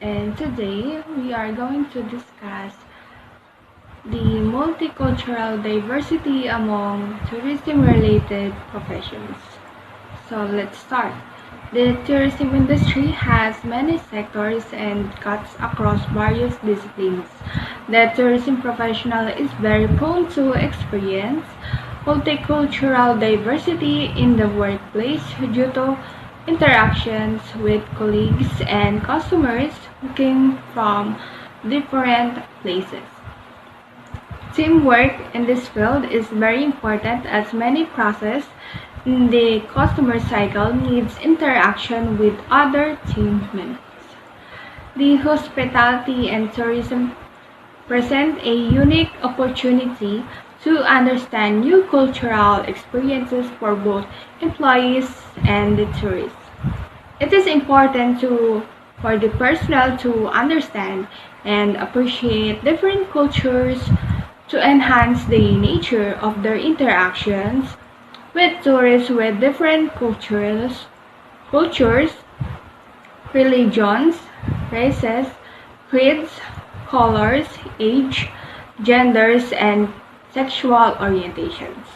and today we are going to discuss the multicultural diversity among tourism-related professions. So let's start. The tourism industry has many sectors and cuts across various disciplines. The tourism professional is very prone to experience multicultural diversity in the workplace due to interactions with colleagues and customers who came from different places. Teamwork in this field is very important as many processes in the customer cycle needs interaction with other team members. The hospitality and tourism present a unique opportunity to understand new cultural experiences for both employees and the tourists. It is important for the personnel to understand and appreciate different cultures to enhance the nature of their interactions with tourists with different cultures, religions, races, creeds, colors, age, genders, and sexual orientations.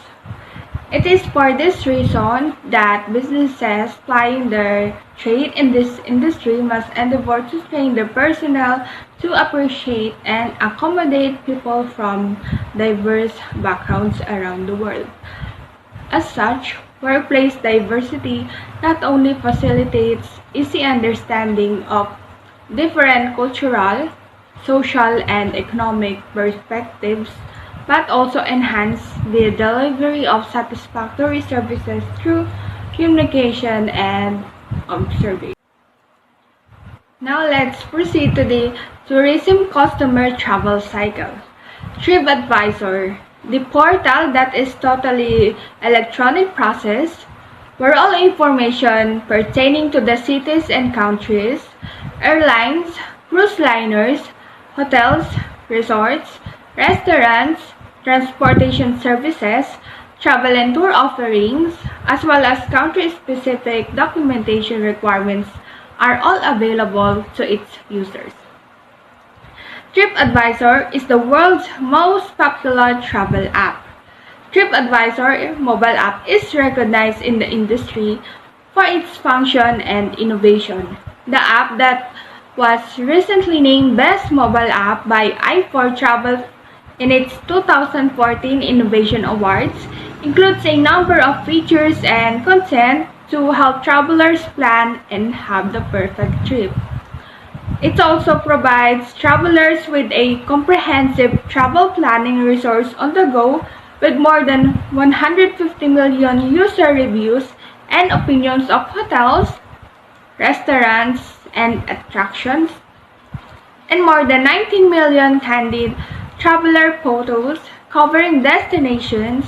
It is for this reason that businesses plying their trade in this industry must endeavor to train their personnel to appreciate and accommodate people from diverse backgrounds around the world. As such, workplace diversity not only facilitates easy understanding of different cultural, social, and economic perspectives, but also enhance the delivery of satisfactory services through communication and observation. Now let's proceed to the tourism customer travel cycle. TripAdvisor, the portal that is totally electronic process where all information pertaining to the cities and countries, airlines, cruise liners, hotels, resorts, restaurants, transportation services, travel and tour offerings, as well as country-specific documentation requirements are all available to its users. TripAdvisor is the world's most popular travel app. TripAdvisor mobile app is recognized in the industry for its function and innovation. The app that was recently named Best Mobile App by i4Travel in its 2014 Innovation Awards includes a number of features and content to help travelers plan and have the perfect trip. It also provides travelers with a comprehensive travel planning resource on the go with more than 150 million user reviews and opinions of hotels, restaurants, and attractions, and more than 19 million candid traveler photos covering destinations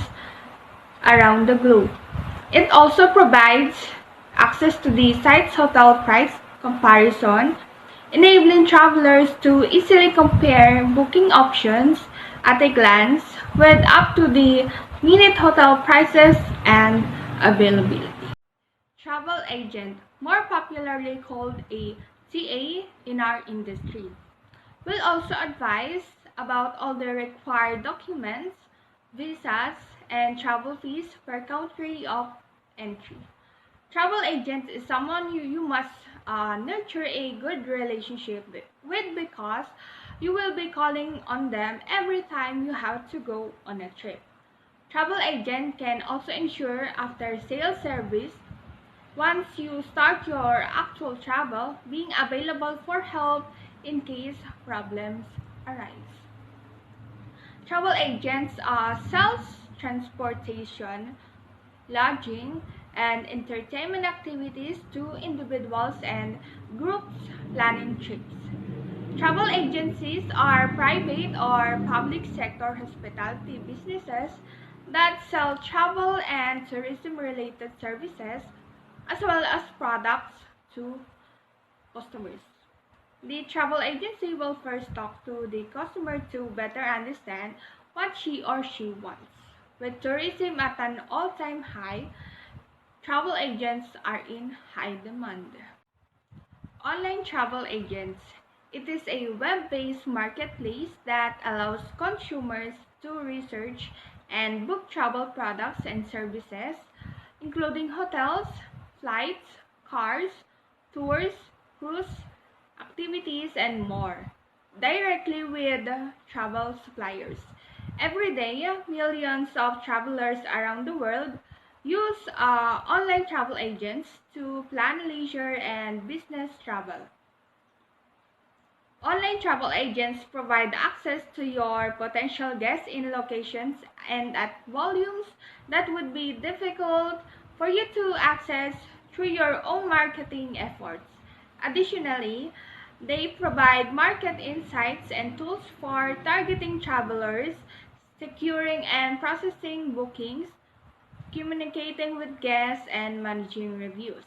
around the globe. It also provides access to the site's hotel price comparison, enabling travelers to easily compare booking options at a glance with up to the minute hotel prices and availability. Travel agent, more popularly called a TA in our industry, will also advise about all the required documents, visas, and travel fees per country of entry. Travel agent is someone you must nurture a good relationship with because you will be calling on them every time you have to go on a trip. Travel agent can also ensure after-sales service once you start your actual travel, being available for help in case problems arise. Travel agents sells transportation, lodging, and entertainment activities to individuals and groups planning trips. Travel agencies are private or public sector hospitality businesses that sell travel and tourism related services as well as products to customers. The travel agency will first talk to the customer to better understand what she or she wants. With tourism at an all-time high, travel agents are in high demand. Online travel agents. It is a web-based marketplace that allows consumers to research and book travel products and services, including hotels, flights, cars, tours, cruise, activities, and more, directly with travel suppliers. Every day, millions of travelers around the world use online travel agents to plan leisure and business travel. Online travel agents provide access to your potential guests in locations and at volumes that would be difficult for you to access through your own marketing efforts. Additionally, they provide market insights and tools for targeting travelers, securing and processing bookings, communicating with guests, and managing reviews.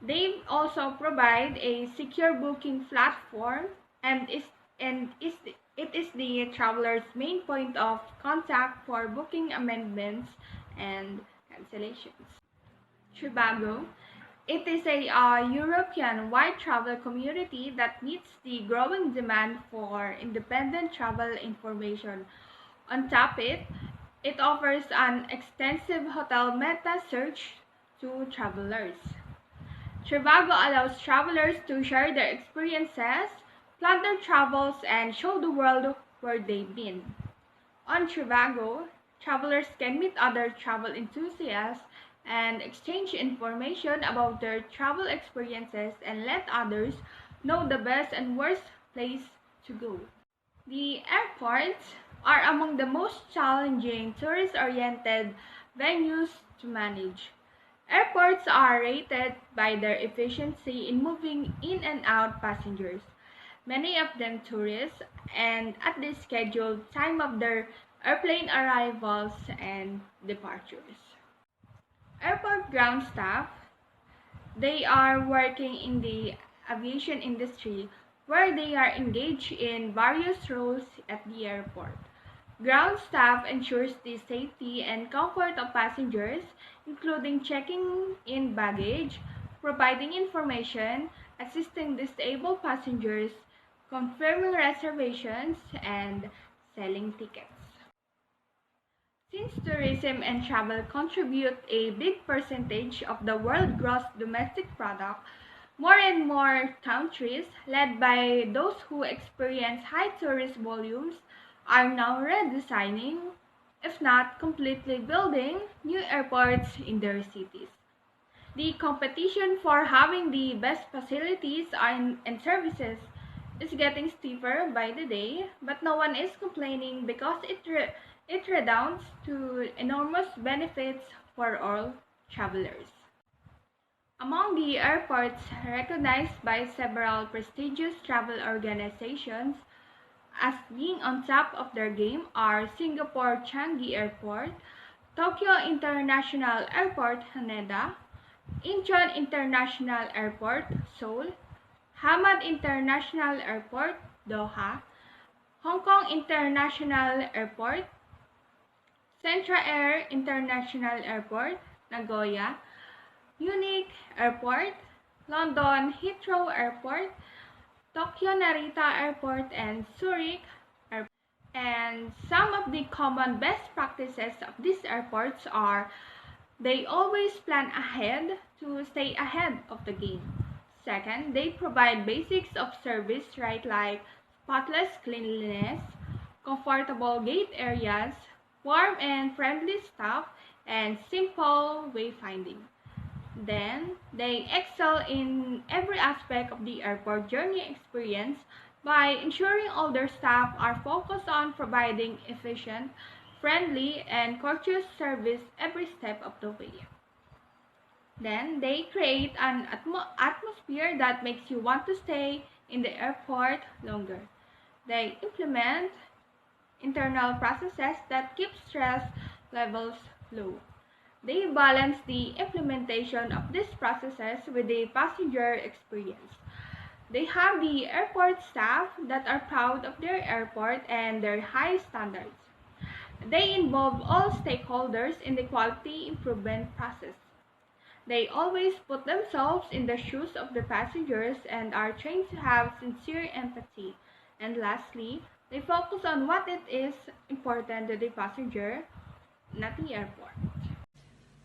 They also provide a secure booking platform it is the traveler's main point of contact for booking amendments and cancellations. Trivago. It is a European-wide travel community that meets the growing demand for independent travel information. On top it offers an extensive hotel meta search to travelers. Trivago allows travelers to share their experiences, plan their travels, and show the world where they've been. On Trivago, travelers can meet other travel enthusiasts and exchange information about their travel experiences and let others know the best and worst place to go. The airports are among the most challenging tourist-oriented venues to manage. Airports are rated by their efficiency in moving in and out passengers, many of them tourists, and at the scheduled time of their airplane arrivals and departures. Airport ground staff, they are working in the aviation industry where they are engaged in various roles at the airport. Ground staff ensures the safety and comfort of passengers, including checking in baggage, providing information, assisting disabled passengers, confirming reservations, and selling tickets. Since tourism and travel contribute a big percentage of the world gross domestic product, more and more countries, led by those who experience high tourist volumes, are now redesigning, if not completely building, new airports in their cities. The competition for having the best facilities and services is getting steeper by the day, but no one is complaining because it redounds to enormous benefits for all travelers. Among the airports recognized by several prestigious travel organizations as being on top of their game are Singapore Changi Airport, Tokyo International Airport Haneda, Incheon International Airport Seoul, Hamad International Airport Doha, Hong Kong International Airport, Centra Air International Airport Nagoya, Munich Airport, London Heathrow Airport, Tokyo Narita Airport, and Zurich Airport. And some of the common best practices of these airports are they always plan ahead to stay ahead of the game. Second, they provide basics of service, right, like spotless cleanliness, comfortable gate areas, warm and friendly staff, and simple wayfinding. Then, they excel in every aspect of the airport journey experience by ensuring all their staff are focused on providing efficient, friendly, and courteous service every step of the way. Then, they create an atmosphere that makes you want to stay in the airport longer. They implement internal processes that keep stress levels low. They balance the implementation of these processes with the passenger experience. They have the airport staff that are proud of their airport and their high standards. They involve all stakeholders in the quality improvement process. They always put themselves in the shoes of the passengers and are trained to have sincere empathy. And lastly, they focus on what it is important to the passenger, not the airport.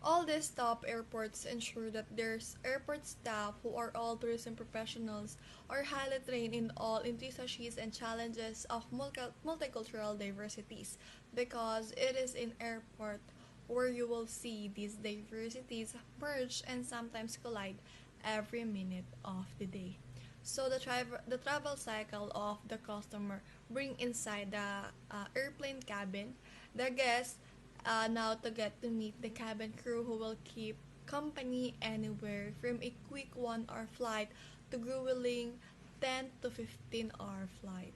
All these top airports ensure that there's airport staff who are all tourism professionals are highly trained in all intricacies and challenges of multicultural diversities because it is in airport where you will see these diversities merge and sometimes collide every minute of the day. So the travel cycle of the customer bring inside the airplane cabin, the guests now to get to meet the cabin crew who will keep company anywhere from a quick 1 hour flight to grueling 10 to 15-hour flight.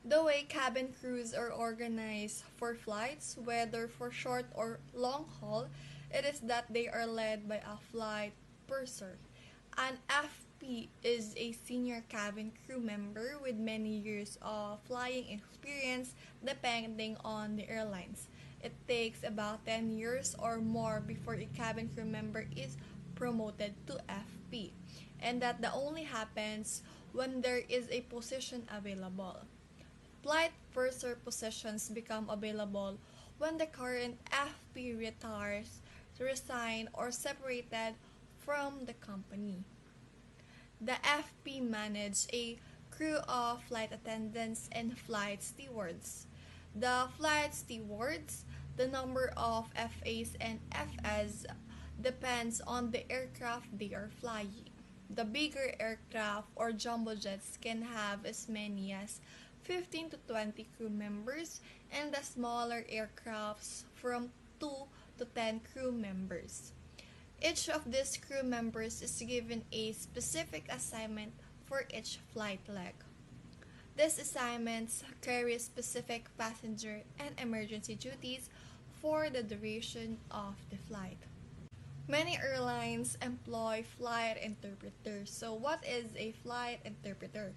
The way cabin crews are organized for flights, whether for short or long haul, it is that they are led by a flight purser. An FP is a senior cabin crew member with many years of flying experience depending on the airlines. It takes about 10 years or more before a cabin crew member is promoted to FP, and that the only happens when there is a position available. Flight purser positions become available when the current FP retires, resign, or separated from the company. The FP manage a crew of flight attendants and flight stewards. The flight stewards, the number of FAs and FS depends on the aircraft they are flying. The bigger aircraft or jumbo jets can have as many as 15 to 20 crew members, and the smaller aircrafts from 2 to 10 crew members. Each of these crew members is given a specific assignment for each flight leg. These assignments carry specific passenger and emergency duties for the duration of the flight. Many airlines employ flight interpreters. So, what is a flight interpreter?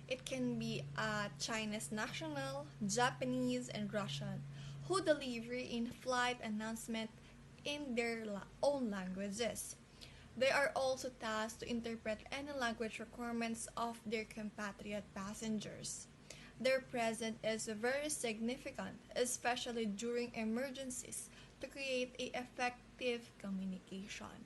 It can be a Chinese national, Japanese, and Russian who deliver in flight announcement in their own languages. They are also tasked to interpret any language requirements of their compatriot passengers. Their presence is very significant, especially during emergencies, to create a effective communication.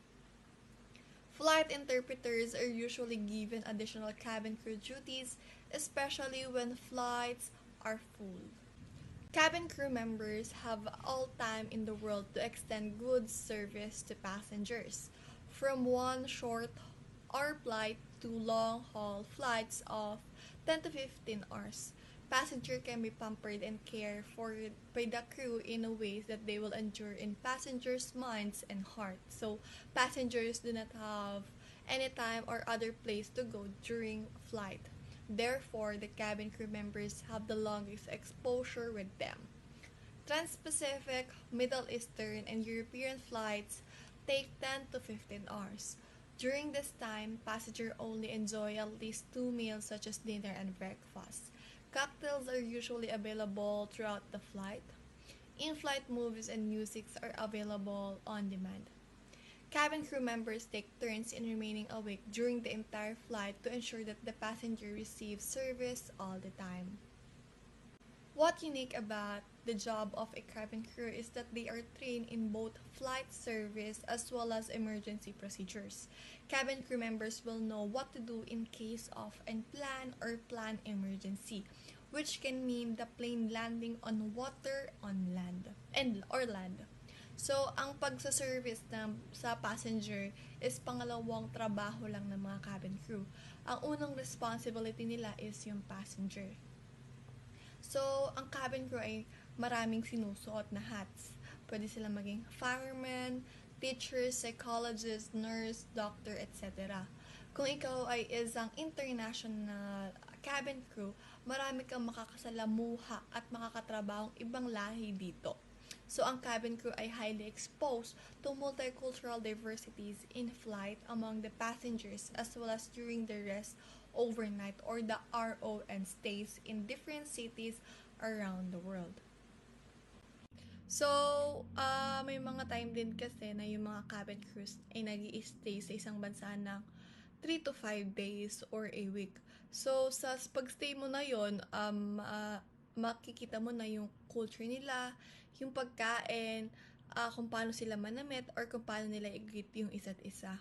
Flight interpreters are usually given additional cabin crew duties, especially when flights are full. Cabin crew members have all time in the world to extend good service to passengers, from one short hour flight to long haul flights of 10 to 15 hours. Passenger can be pampered and cared for by the crew in a way that they will endure in passengers' minds and hearts. So passengers do not have any time or other place to go during flight. Therefore, the cabin crew members have the longest exposure with them. Trans-Pacific, Middle Eastern, and European flights take 10 to 15 hours. During this time, passengers only enjoy at least two meals such as dinner and breakfast. Cocktails are usually available throughout the flight. In-flight movies and music are available on demand. Cabin crew members take turns in remaining awake during the entire flight to ensure that the passenger receives service all the time. What's unique about the job of a cabin crew is that they are trained in both flight service as well as emergency procedures. Cabin crew members will know what to do in case of unplanned or planned emergency, which can mean the plane landing on water, on land, or land. So, ang pagsaservice sa passenger is pangalawang trabaho lang ng mga cabin crew. Ang unang responsibility nila is yung passenger. So, ang cabin crew ay maraming sinusuot na hats. Pwede sila maging fireman, teacher, psychologist, nurse, doctor, etc. Kung ikaw ay isang international cabin crew, marami kang makakasalamuha at makakatrabahong ibang lahi dito. So, ang cabin crew ay highly exposed to multicultural diversities in flight among the passengers as well as during the rest overnight or the RO and stays in different cities around the world. So, may mga time din kasi na yung mga cabin crews ay nag-i-stay sa isang bansa ng 3 to 5 days or a week. So, sa pag-stay mo na yon, makikita mo na yung culture nila, yung pagkain, kung paano sila manamit, or kung paano nila i-greet yung isa't isa.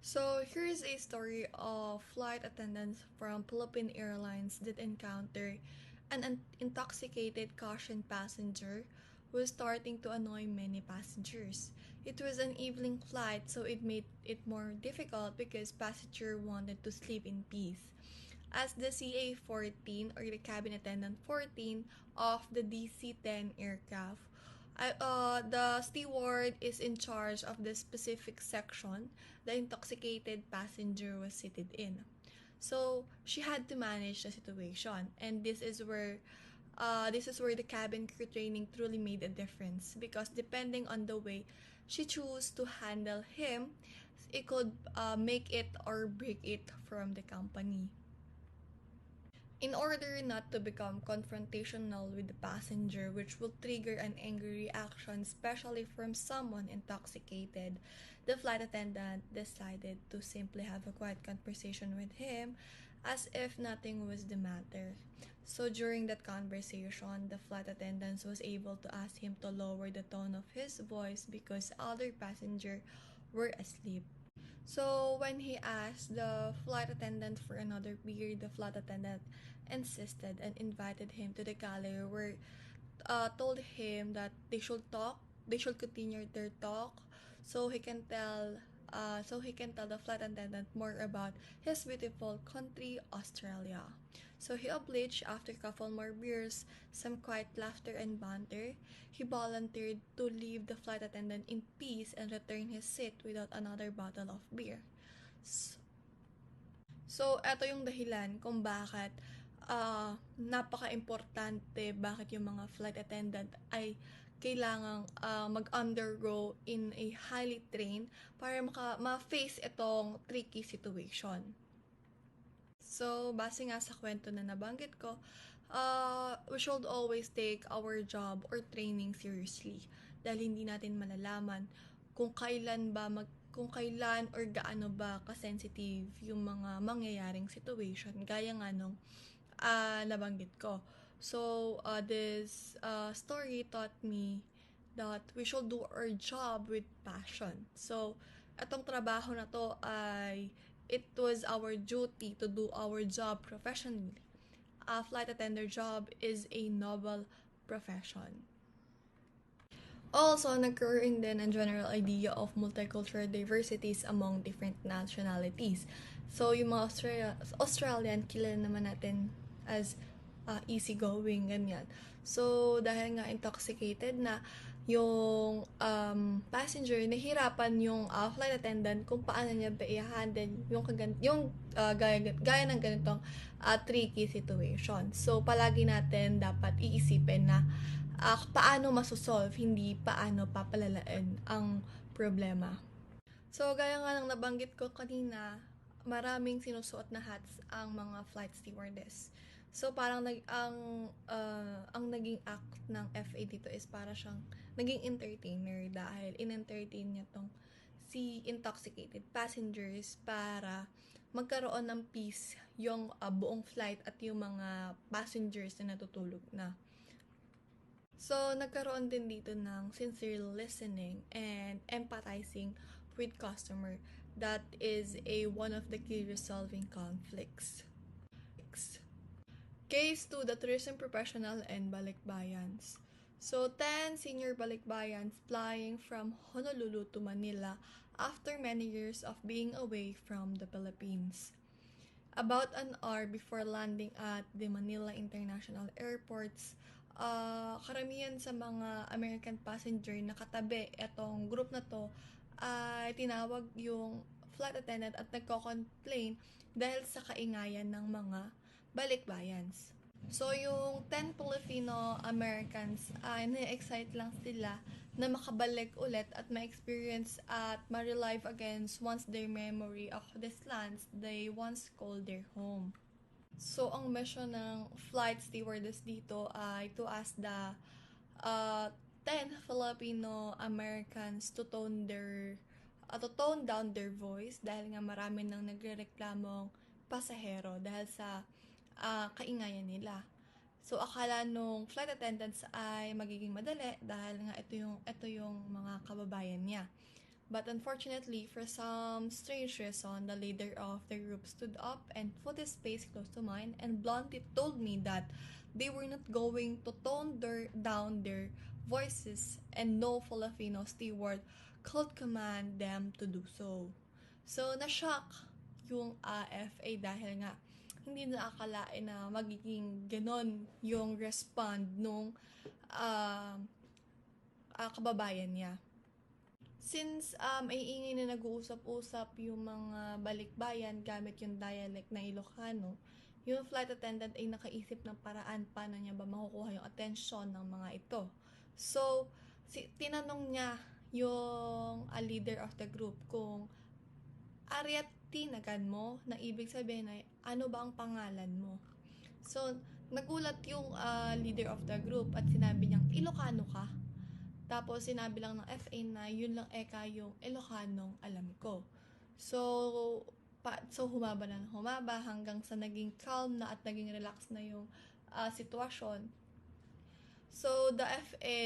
So, here's a story of flight attendants from Philippine Airlines that encounter an intoxicated caution passenger who was starting to annoy many passengers. It was an evening flight, so it made it more difficult because passenger wanted to sleep in peace. As the CA-14 or the cabin attendant 14 of the DC-10 aircraft, the steward is in charge of the specific section the intoxicated passenger was seated in. So she had to manage the situation, and this is where the cabin crew training truly made a difference, because depending on the way she chose to handle him, it could make it or break it from the company. In order not to become confrontational with the passenger, which will trigger an angry reaction, especially from someone intoxicated, the flight attendant decided to simply have a quiet conversation with him as if nothing was the matter. So during that conversation, the flight attendant was able to ask him to lower the tone of his voice because other passengers were asleep. So when he asked the flight attendant for another beer, the flight attendant insisted and invited him to the galley, where told him that they should continue their talk, so he can tell the flight attendant more about his beautiful country, Australia. So he obliged after a couple more beers, some quiet laughter and banter. He volunteered to leave the flight attendant in peace and return his seat without another bottle of beer. So, eto yung dahilan kung bakit napaka-importante, bakit yung mga flight attendant ay kailangang mag-undergo in a highly trained para ma-face itong tricky situation. So, base nga sa kwento na nabanggit ko, we should always take our job or training seriously, dahil hindi natin malalaman kung kung kailan or gaano ba ka-sensitive yung mga mangyayaring situation, gaya nga nung nabanggit ko. So, this story taught me that we should do our job with passion. So, itong trabaho na to ay it was our duty to do our job professionally. A flight attendant job is a noble profession. Also, nagkaroon din ang general idea of multicultural diversities among different nationalities. So, yung mga Australian, kilala naman natin as easygoing, ganyan. So, dahil nga intoxicated na yung passenger, nahirapan yung flight attendant kung paano niya ba i-handle yung gaya ng ganitong tricky situation. So, palagi natin dapat iisipin na paano masosolve, hindi paano papalalaan ang problema. So, gaya nga ng nabanggit ko kanina, maraming sinusuot na hats ang mga flight stewardess. So, parang ang naging act ng FA dito is para siyang naging entertainer, dahil in-entertain niya tong si intoxicated passengers para magkaroon ng peace yung buong flight at yung mga passengers na natutulog na. So, nagkaroon din dito ng sincere listening and empathizing with customer. That is one of the key resolving conflicts. Case 2, the tourism professional and balikbayans. So, 10 senior balikbayans flying from Honolulu to Manila after many years of being away from the Philippines. About an hour before landing at the Manila International Airports, karamihan sa mga American passenger na katabi etong group na to ay tinawag yung flight attendant at nagko-complain dahil sa kaingayan ng mga balikbayans. So, yung 10 Filipino-Americans ay na-excite lang sila na makabalik ulit at ma-experience at ma-relive against once their memory of these lands they once called their home. So, ang mission ng flight stewardess dito ay to ask the 10 Filipino Americans to tone down their voice dahil nga marami nang nagrereklamong pasahero dahil sa kaingayan nila. So akala nung flight attendants ay magiging madali dahil nga ito yung mga kababayan niya. But unfortunately, for some strange reason, the leader of the group stood up and put his face close to mine and bluntly told me that they were not going to tone down their voices and no Filipino steward could command them to do so. So, na-shock yung FA dahil nga hindi na akalain na magiging ganon yung respond nung kababayan niya. Since ay ingay na nag-uusap-usap yung mga balikbayan gamit yung dialect na Ilocano, yung flight attendant ay nakaisip ng paraan paano niya ba makukuha yung attention ng mga ito. So, tinanong niya yung leader of the group kung tinagan mo, na ibig sabihin ay ano ba ang pangalan mo. So, nagulat yung leader of the group at sinabi niyang Ilocano ka. Tapos, sinabi lang ng FA na yun lang yung Ilocanong alam ko. So humaba hanggang sa naging calm na at naging relax na yung sitwasyon. So, the FA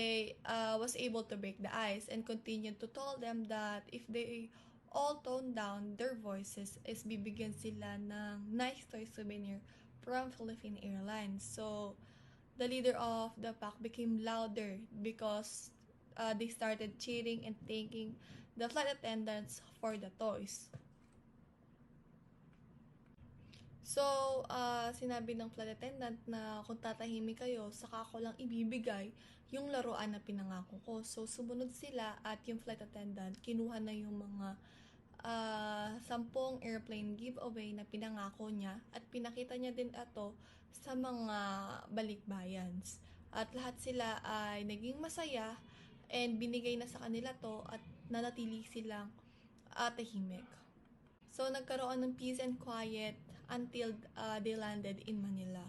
was able to break the ice and continued to tell them that if they all tone down their voices, is bibigyan sila ng nice toy souvenir from Philippine Airlines. So, the leader of the pack became louder because they started cheering and thanking the flight attendants for the toys. So, sinabi ng flight attendant na kung tatahimik kayo, saka ko lang ibibigay yung laruan na pinangako ko. So, sumunod sila at yung flight attendant, kinuha na yung mga 10 airplane giveaway na pinangako niya at pinakita niya din ito sa mga balikbayans. At lahat sila ay naging masaya and binigay na sa kanila to at nanatili silang tahimik. So, nagkaroon ng peace and quiet until they landed in Manila.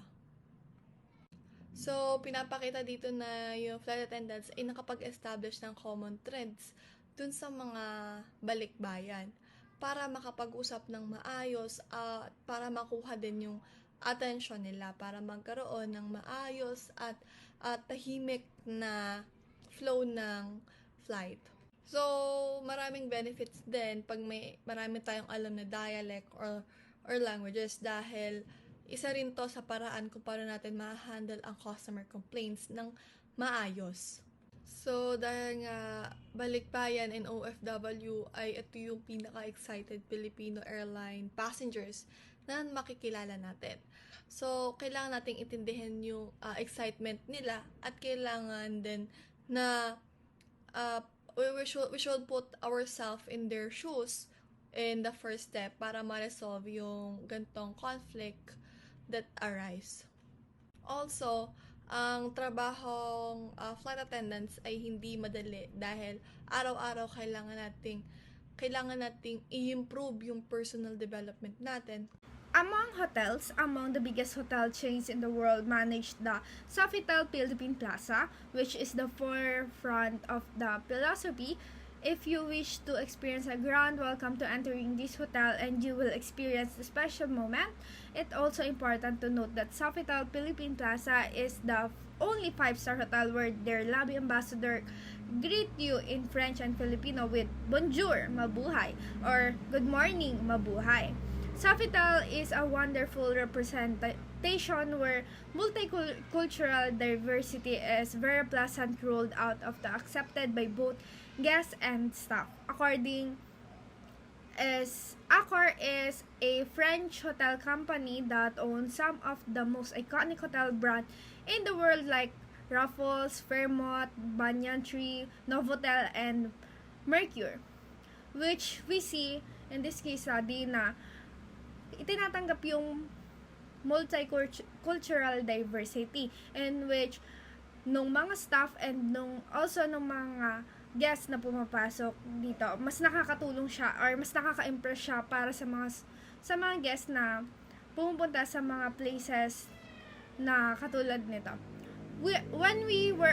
So, pinapakita dito na yung flight attendants ay nakapag-establish ng common threads dun sa mga balikbayan para makapag-usap ng maayos at para makuha din yung attention nila para magkaroon ng maayos at tahimik na flow ng flight. So, maraming benefits din pag marami tayong alam na dialect or languages dahil isa rin to sa paraan kung paano natin ma-handle ang customer complaints ng maayos. So, dahil nga balikbayan and OFW ay ito yung pinaka-excited Filipino airline passengers na makikilala natin. So, kailangan nating intindihin yung excitement nila at kailangan din na we should put ourselves in their shoes in the first step para ma-resolve yung gantong conflict that arise. Also, ang trabahong flight attendants ay hindi madali dahil araw-araw kailangan nating i-improve yung personal development natin. Among the biggest hotel chains in the world manage the Sofitel Philippine Plaza, which is the forefront of the philosophy. If you wish to experience a grand welcome to entering this hotel and you will experience a special moment, it's also important to note that Sofitel Philippine Plaza is the only 5-star hotel where their lobby ambassador greet you in French and Filipino with Bonjour, Mabuhay, or Good Morning, Mabuhay. Sofitel is a wonderful representation where multicultural diversity is very pleasant rolled out of the accepted by both guests and staff. Accor is a French hotel company that owns some of the most iconic hotel brands in the world like Raffles, Fairmont, Banyan Tree, Novotel, and Mercure, which we see in this case study na itinatanggap yung multicultural diversity in which nung mga staff and nung mga guests na pumapasok dito, mas nakakatulong siya or mas nakaka-impress siya para sa mga guests na pumupunta sa mga places na katulad nito. When we were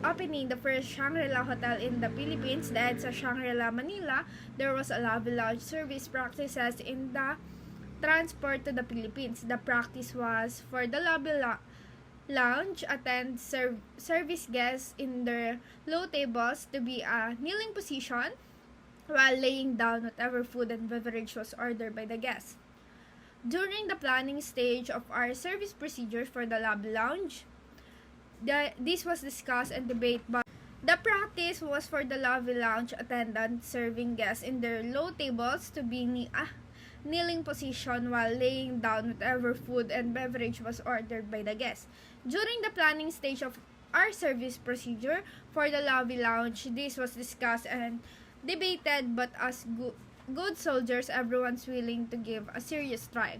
opening the first Shangri-La Hotel in the Philippines, that sa Shangri-La, Manila, there was a lobby lounge service practices in the transport to the Philippines. The practice was for the lobby lounge attend service guests in their low tables to be a kneeling position while laying down whatever food and beverage was ordered by the guests. During the planning stage of our service procedure for the lobby lounge, this was discussed and debated, but the practice was for the lobby lounge attendants serving guests in their low tables to be kneeling position while laying down whatever food and beverage was ordered by the guests. During the planning stage of our service procedure for the lobby lounge, this was discussed and debated, but as good soldiers, everyone's willing to give a serious try.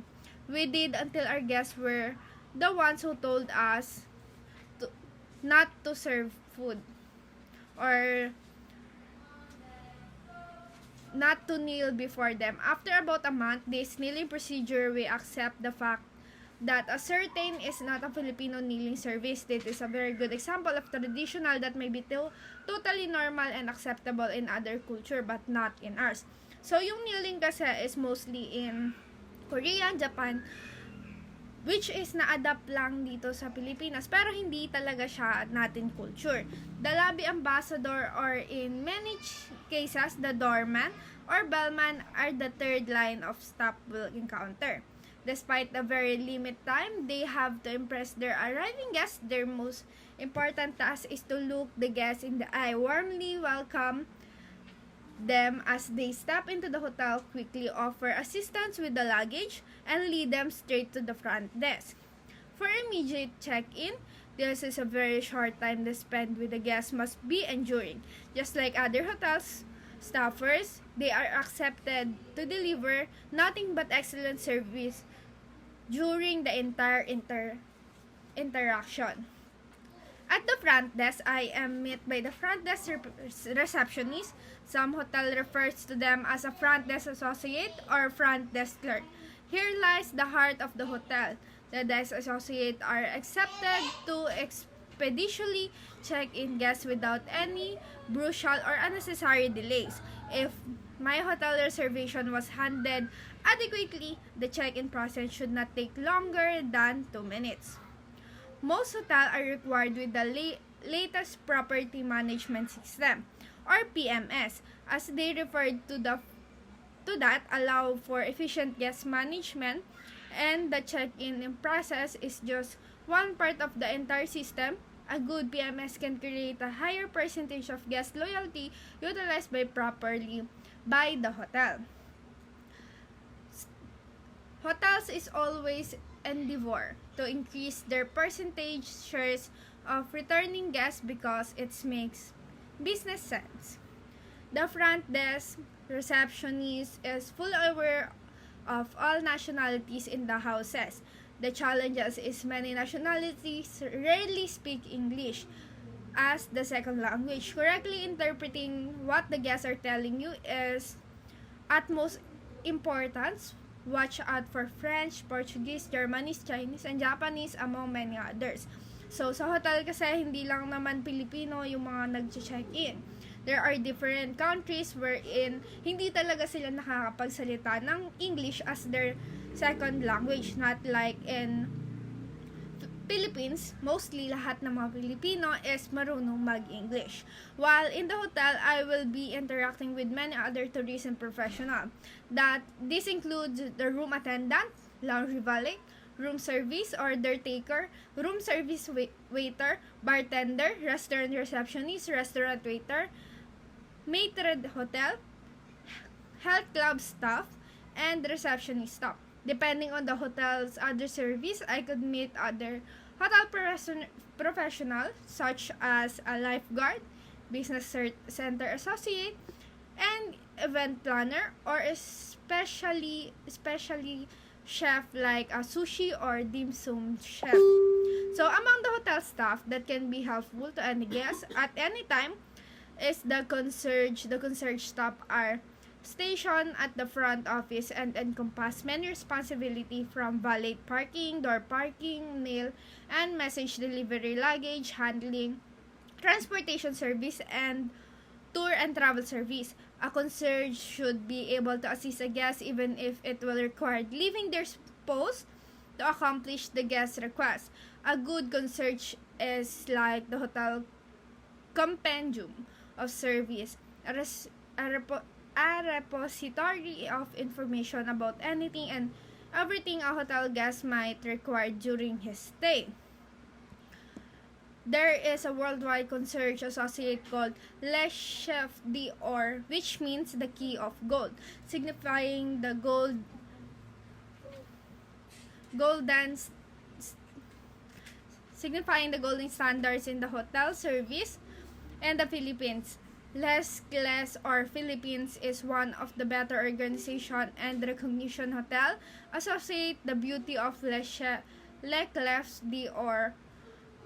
We did until our guests were the ones who told us not to serve food or not to kneel before them. After about a month, this kneeling procedure, we accept the fact that a certain is not a Filipino kneeling service. This is a very good example of traditional that may be totally normal and acceptable in other culture but not in ours. So, yung kneeling kasi is mostly in Korea, Japan, which is na-adapt lang dito sa Pilipinas, pero hindi talaga siya natin culture. The lobby ambassador, or in many cases, the doorman or bellman, are the third line of staff will encounter. Despite the very limited time they have to impress their arriving guests, their most important task is to look the guests in the eye, warmly welcome them as they step into the hotel, quickly offer assistance with the luggage, and lead them straight to the front desk. For immediate check-in, this is a very short time to spend with the guests must be enduring. Just like other hotels staffers, they are accepted to deliver nothing but excellent service during the entire interaction. At the front desk, I am met by the front desk receptionist. Some hotel refers to them as a front desk associate or front desk clerk. Here lies the heart of the hotel. The desk associate are accepted to expeditiously check in guests without any brutal or unnecessary delays. If my hotel reservation was handled adequately, the check-in process should not take longer than 2 minutes. Most hotels are required with the latest property management system, or PMS, as they referred to that allow for efficient guest management, and the check-in process is just one part of the entire system. A good PMS can create a higher percentage of guest loyalty utilized properly by the hotel. Hotels is always endeavor to increase their percentage shares of returning guests because it makes business sense. The front desk receptionist is fully aware of all nationalities in the houses. The challenges is many nationalities rarely speak English as the second language. Correctly interpreting what the guests are telling you is utmost importance. Watch out for French, Portuguese, Germanese, Chinese, and Japanese, among many others. So, sa hotel kasi, hindi lang naman Pilipino yung mga nag-check-in. There are different countries wherein hindi talaga sila nakakapagsalita ng English as their second language. Not like in Philippines, mostly lahat ng mga Pilipino is marunong mag-English. While in the hotel, I will be interacting with many other tourism professionals. This includes the room attendant, laundry valet, room service order taker, room service waiter, bartender, restaurant receptionist, restaurant waiter, maitre d'hotel, health club staff, and receptionist staff. Depending on the hotel's other service, I could meet other hotel professionals such as a lifeguard, business center associate, and event planner, or especially chef like a sushi or dim sum chef. So among the hotel staff that can be helpful to any guest at any time is the concierge. The concierge staff are station at the front office and encompass many responsibility from valet parking, door parking, mail and message delivery, luggage handling, transportation service, and tour and travel service. A concierge should be able to assist a guest even if it will require leaving their post to accomplish the guest's request. A good concierge is like the hotel compendium of service, a repository of information about anything and everything a hotel guest might require during his stay. There is a worldwide concierge associate called Le Chef d'Or, which means the key of gold, signifying the golden golden standards in the hotel service in the Philippines. Les Cles or Philippines is one of the better organization and recognition hotel associate. The beauty of Le Cles d'Or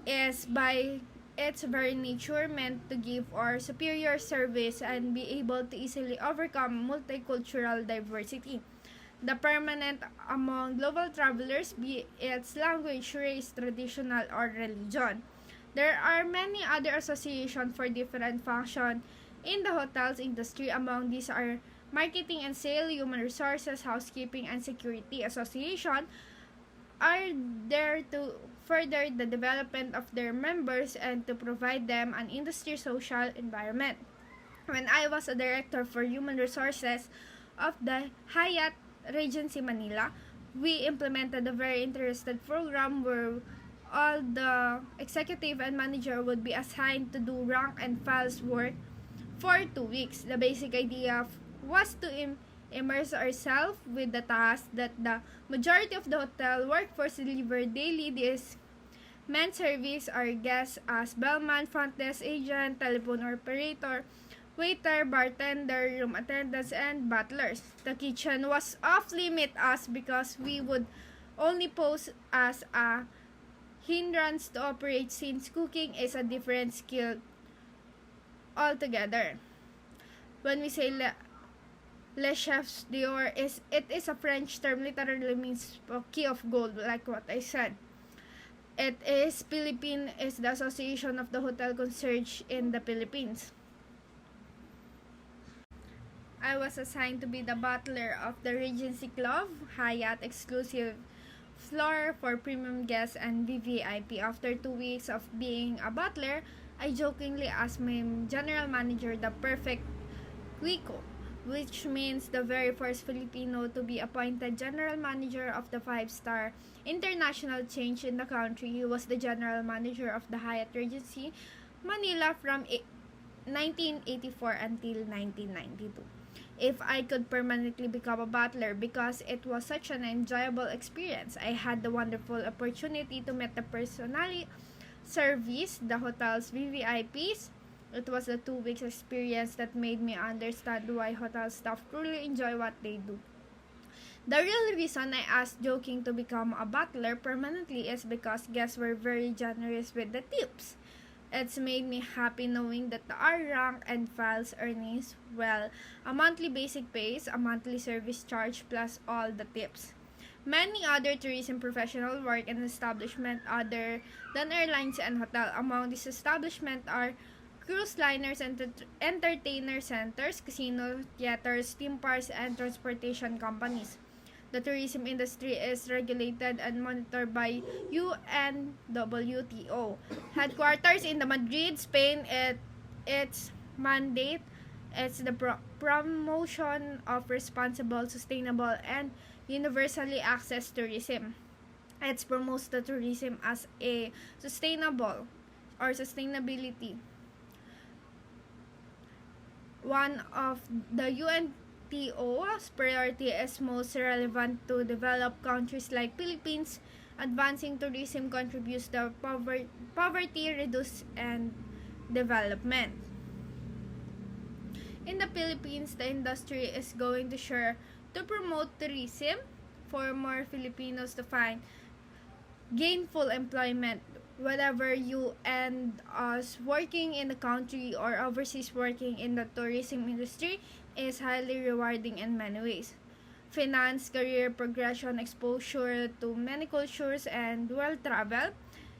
is by its very nature meant to give our superior service and be able to easily overcome multicultural diversity. The permanent among global travelers, be its language, race, traditional, or religion. There are many other associations for different functions in the hotels industry. Among these are marketing and sale, human resources, housekeeping, and security. Association are there to further the development of their members and to provide them an industry social environment. When I was a director for human resources of the Hyatt Regency Manila, we implemented a very interesting program where all the executive and manager would be assigned to do rank and files work for 2 weeks. The basic idea was to immerse ourselves with the task that the majority of the hotel workforce deliver daily. This meant service our guests as bellman, front desk agent, telephone operator, waiter, bartender, room attendants, and butlers. The kitchen was off limit us because we would only pose as a hindrance to operate since cooking is a different skill altogether. When we say Le Chef d'Or, it is a French term, literally means key of gold, like what I said. It is Philippine is the association of the hotel concierge in the Philippines. I was assigned to be the butler of the Regency Club, Hyatt exclusive floor for premium guests and VVIP. After 2 weeks of being a butler, I jokingly asked my general manager the perfect Quico, which means the very first Filipino to be appointed general manager of the 5-star international chain in the country. He was the general manager of the Hyatt Regency Manila from 1984 until 1992. If I could permanently become a butler, because it was such an enjoyable experience. I had the wonderful opportunity to meet the personally service, the hotel's VVIPs. It was a 2 weeks experience that made me understand why hotel staff truly enjoy what they do. The real reason I asked joking to become a butler permanently is because guests were very generous with the tips. It's made me happy knowing that our rank and files earnings, well, a monthly basic pays, a monthly service charge, plus all the tips. Many other tourism professionals work in establishments other than airlines and hotel. Among these establishments are cruise liners and entertainer centers, casino, theaters, theme parks, and transportation companies. The tourism industry is regulated and monitored by UNWTO. Headquarters in the Madrid, Spain, its mandate is the promotion of responsible, sustainable, and universally accessed tourism. It promotes the tourism as a sustainable or sustainability. One of the UNWTO's priority is most relevant to developed countries like Philippines. Advancing tourism contributes to poverty, reduce, and development. In the Philippines, the industry is going to share to promote tourism for more Filipinos to find gainful employment, whether you end us working in the country or overseas working in the tourism industry. is highly rewarding in many ways. Finance, career progression, exposure to many cultures, and world travel.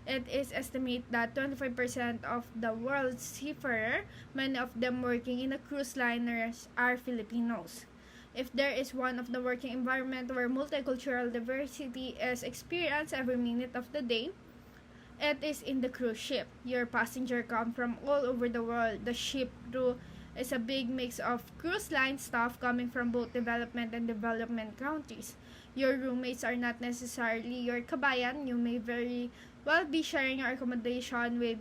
It is estimated that 25% of the world's seafarer, many of them working in a cruise liners, are Filipinos. If there is one of the working environment where multicultural diversity is experienced every minute of the day, it is in the cruise ship. Your passenger come from all over the world. The ship crew is a big mix of cruise line staff coming from both development and development countries. Your roommates are not necessarily your kabayan. You may very well be sharing your accommodation with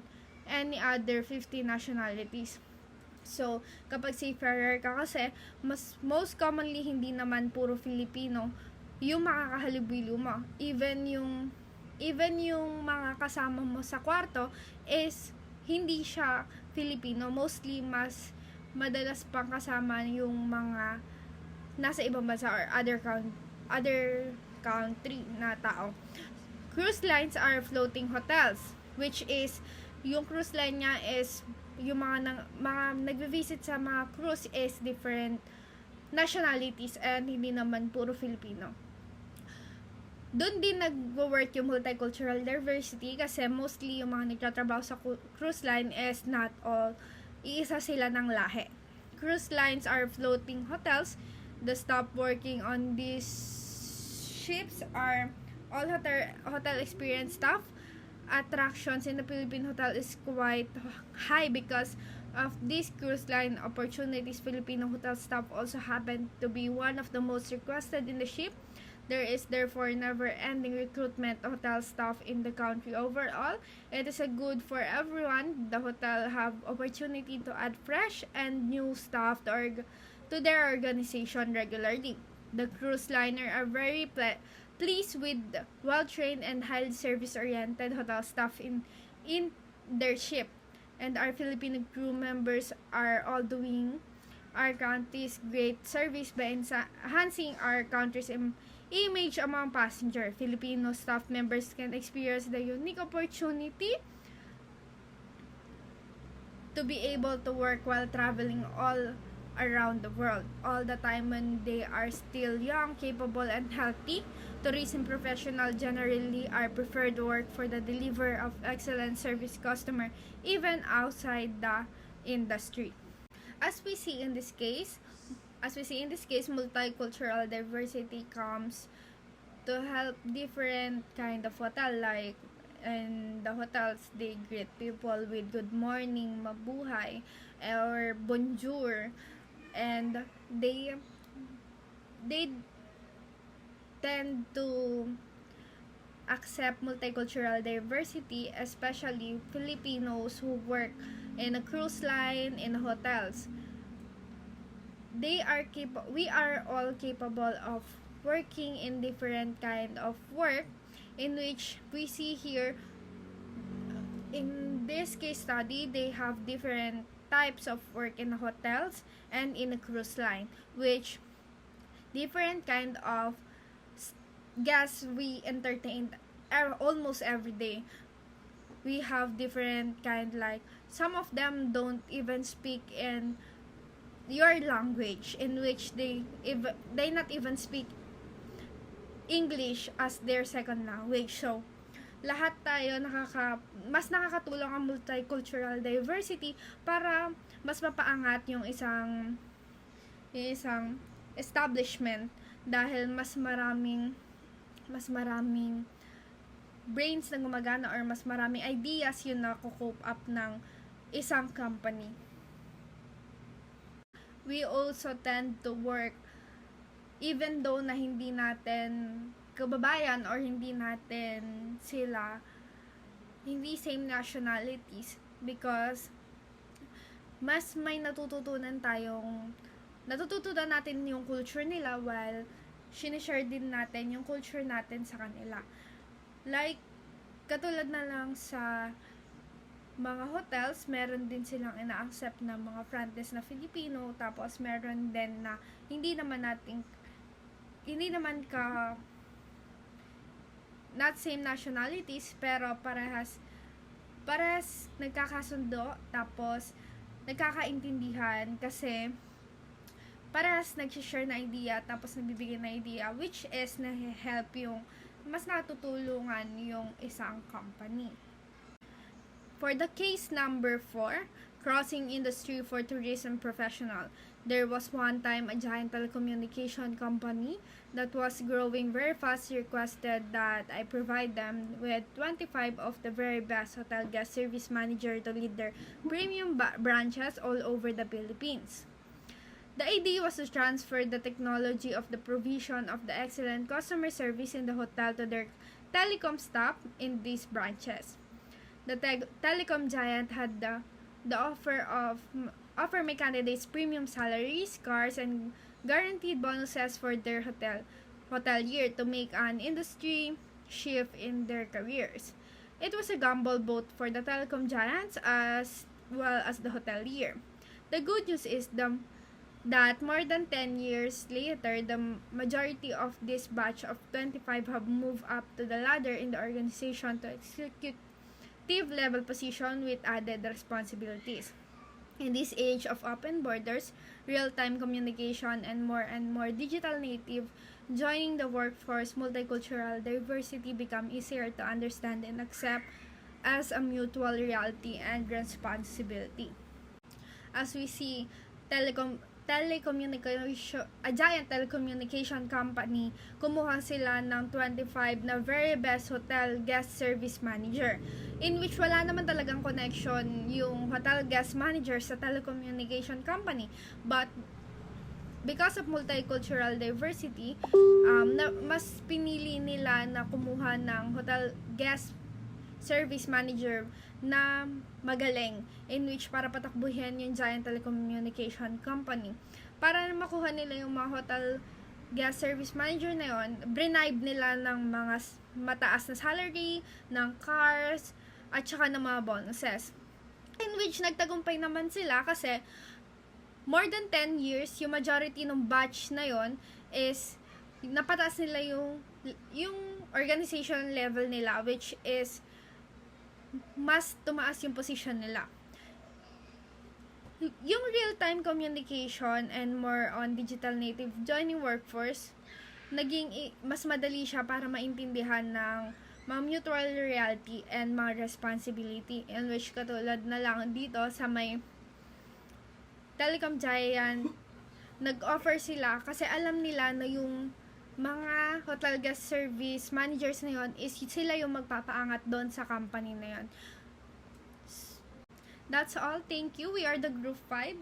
any other 50 nationalities. So, kapag seafarer ka kasi, most commonly hindi naman puro Filipino yung makakahalubilo mo. Even yung mga kasama mo sa kwarto is hindi siya Filipino. Mostly mas madalas pang kasama yung mga nasa ibang bansa or other country na tao. Cruise lines are floating hotels, which is yung cruise line niya is yung mga nagvi-visit sa mga cruise is different nationalities and hindi naman puro Filipino. Doon din nag-work yung multicultural diversity kasi mostly yung mga nagtatrabaho sa cruise line is not all iisa sila ng lahi. Cruise lines are floating hotels. The staff working on these ships are all hotel experience staff. Attractions in the Philippine hotel is quite high because of these cruise line opportunities. Filipino hotel staff also happen to be one of the most requested in the ship. There is therefore never-ending recruitment of hotel staff in the country. Overall, it is a good for everyone. The hotel have opportunity to add fresh and new staff to their organization regularly. The cruise liner are very pleased with well-trained and highly service-oriented hotel staff in their ship. And our Filipino crew members are all doing our country's great service by enhancing our country's image among passenger. Filipino staff members can experience the unique opportunity to be able to work while traveling all around the world, all the time when they are still young, capable, and healthy. Tourism professionals generally are preferred work for the delivery of excellent service customer even outside the industry. As we see in this case, multicultural diversity comes to help different kind of hotel, like in the hotels they greet people with good morning, mabuhay, or bonjour, and they tend to accept multicultural diversity, especially Filipinos who work in a cruise line, in hotels. We are all capable of working in different kind of work, in which we see here in this case study they have different types of work in hotels and in a cruise line, which different kind of guests we entertained almost every day. We have different kind, like some of them don't even speak in your language, in which they not even speak English as their second language. So lahat tayo mas nakakatulong ang multicultural diversity para mas mapaangat yung isang establishment, dahil mas maraming brains na gumagana or mas maraming ideas yun na cope up ng isang company. We also tend to work even though na hindi natin kababayan or hindi same nationalities, because mas may natututunan natin yung culture nila while sinishare din natin yung culture natin sa kanila. Like, katulad na lang sa mga hotels, meron din silang ina-accept na mga front desk na Filipino, tapos meron din na hindi naman not same nationalities, pero parehas nagkakasundo, tapos nagkakaintindihan, kasi parehas nag-share na idea, tapos nagbibigay na idea, which is na-help yung mas natutulungan yung isang company. For the case number 4, crossing industry for tourism professional. There was one time a giant telecommunication company that was growing very fast requested that I provide them with 25 of the very best hotel guest service manager to lead their premium branches all over the Philippines. The idea was to transfer the technology of the provision of the excellent customer service in the hotel to their telecom staff in these branches. The telecom giant had the offer my candidates premium salaries, cars, and guaranteed bonuses for their hotel year to make an industry shift in their careers. It was a gamble both for the telecom giants as well as the hotelier. The good news is that more than 10 years later, the majority of this batch of 25 have moved up to the ladder in the organization to executive level position with added responsibilities. In this age of open borders, real-time communication, and more digital native, joining the workforce, multicultural diversity become easier to understand and accept as a mutual reality and responsibility. As we see, a giant telecommunication company, kumuha sila ng 25 na very best hotel guest service manager, in which wala naman talagang connection yung hotel guest manager sa telecommunication company. But because of multicultural diversity, mas pinili nila na kumuha ng hotel guest service manager na magaling, in which para patakbuhin yung giant telecommunication company. Para makuha nila yung mga hotel guest service manager na yon, bribe nila ng mga mataas na salary, ng cars, at saka ng mga bonuses. In which nagtagumpay naman sila kasi more than 10 years, yung majority ng batch na yon is napataas nila yung organization level nila, which is mas tumaas yung position nila. Yung real-time communication and more on digital native joining workforce, naging mas madali siya para maintindihan ng mga mutual reality and mga responsibility, in which katulad na lang dito sa may telecom giant, nag-offer sila kasi alam nila na yung mga hotel guest service managers na yon is sila yung magpapaangat doon sa company na yon. That's all. Thank you. We are the Group 5.